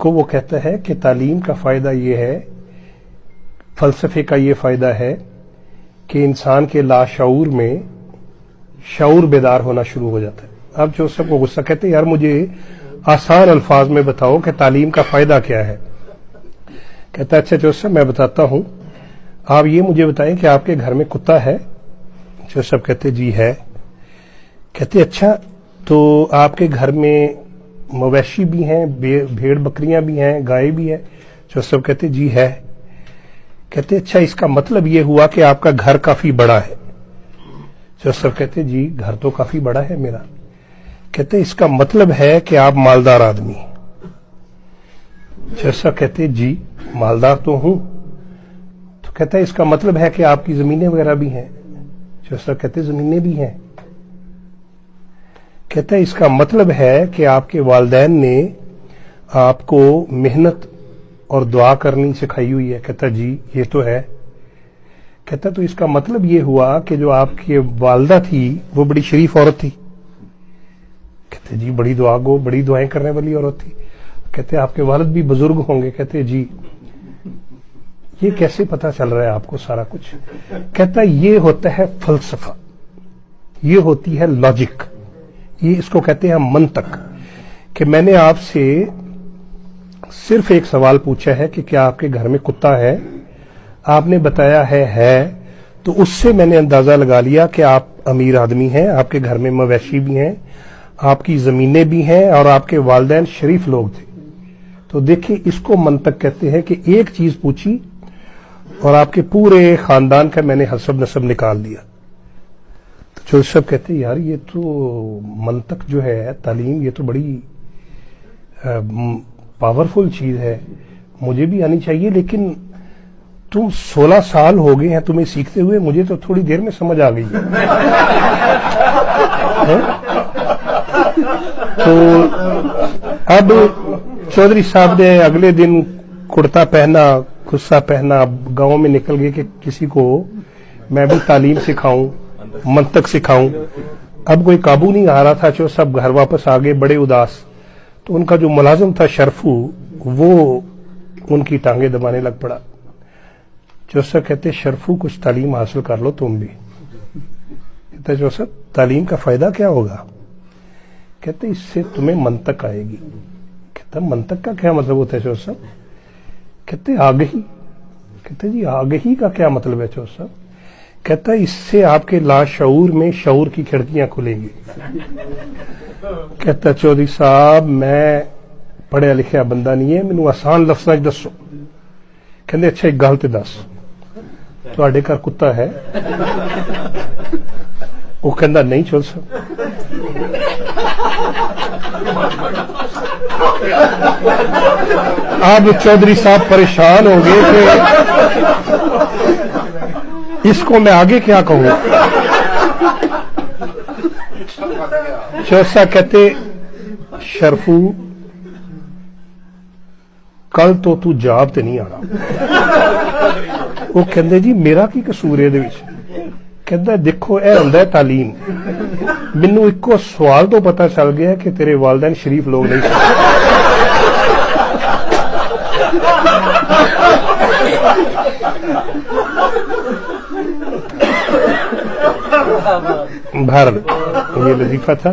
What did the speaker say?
को वो कहता है कि तालीम का फ़ायदा ये है, फ़लसफ़े का ये फ़ायदा है कि इंसान के लाशऊर में शऊर बेदार होना शुरू हो जाता है। अब जो सबको गुस्सा कहते हैं, यार मुझे आसान अल्फाज में बताओ कि तालीम का फ़ायदा क्या है। कहता है अच्छा जोसेफ मैं बताता हूँ, आप ये मुझे बताएं कि आपके घर में कुत्ता है। जोसेफ कहते जी है। कहते अच्छा तो आपके घर में मवेशी भी हैं, भेड़ बकरियां भी हैं, गाय भी है। जोसेफ कहते जी है। कहते अच्छा इसका मतलब ये हुआ कि आपका घर काफी बड़ा है। जोसेफ कहते जी घर तो काफी बड़ा है मेरा। कहते इसका मतलब है कि आप मालदार आदमी। जोसेफ कहते जी मालदार तो हूं। तो कहता है इसका मतलब है कि आपकी जमीनें वगैरह भी हैं। जोसेफ कहते जमीनें भी हैं। कहता है इसका मतलब है कि आपके वालिदैन ने आपको मेहनत और दुआ करनी सिखाई हुई है। कहता जी ये तो है। कहता तो इसका मतलब ये हुआ कि जो आपकी वालदा थी वो बड़ी शरीफ औरत थी। कहते जी बड़ी दुआ गो, बड़ी दुआएं करने वाली औरत थी। कहते आपके वालिद भी बुजुर्ग होंगे। कहते जी ये कैसे पता चल रहा है आपको सारा कुछ। कहता ये होता है फलसफा, ये होती है लॉजिक, ये इसको कहते हैं मंतक। कि मैंने आपसे सिर्फ एक सवाल पूछा है कि क्या आपके घर में कुत्ता है, आपने बताया है, तो उससे मैंने अंदाजा लगा लिया कि आप अमीर आदमी हैं, आपके घर में मवेशी भी हैं, आपकी जमीनें भी हैं और आपके वालिदैन शरीफ लोग थे। तो देखिए इसको मंतक कहते हैं कि एक चीज पूछी और आपके पूरे खानदान का मैंने हसब नसब निकाल लिया। तो जोसेफ कहते यार ये तो मंतक जो है, तालीम, ये तो बड़ी पावरफुल चीज है, मुझे भी आनी चाहिए। लेकिन तुम 16 साल हो गए हैं तुम्हें सीखते हुए, मुझे तो थोड़ी देर में समझ आ गई है? तो अब चौधरी साहब ने अगले दिन कुर्ता पहना, खुस्सा पहना, गांव में निकल गए कि किसी को मैं भी तालीम सिखाऊं, मंतक सिखाऊं। अब कोई काबू नहीं आ रहा था, जो सब घर वापस आ गए बड़े उदास। तो उनका जो मुलाजिम था शरफू, वो उनकी टांगे दबाने लग पड़ा। जोसेफ कहते शरफू कुछ तालीम हासिल कर लो तुम भी। कहते जोसेफ तालीम का फायदा क्या होगा। कहते इससे तुम्हें मंतक आएगी। कहता मंतक का क्या मतलब होता है जोसेफ। कहते आगही। कहते जी आगही का क्या मतलब है जोसेफ। कहता इससे आपके लाशऊर में शऊर की खिड़कियां खुलेंगी। कहता चौधरी साहब मैं पढ़िया लिखिया बंदा नहीं है, मैनू आसान लफ्ज़ां च दसो। कहते अच्छा एक गल ते दस, तुहाडे घर कुत्ता है। वो कहता नहीं जोसेफ। अब चौधरी साहब परेशान हो गए कि इसको मैं आगे क्या कहूं। जोसा कहते शरफू कल तो तू जाब ते नहीं आना। वो कहते जी मेरा की कसूर है। कहता देखो यह हुंदा तालीम, मैनू इको सवाल तो पता चल गया कि तेरे वालिदैन शरीफ लोग नहीं भारत। ये लजीफा था।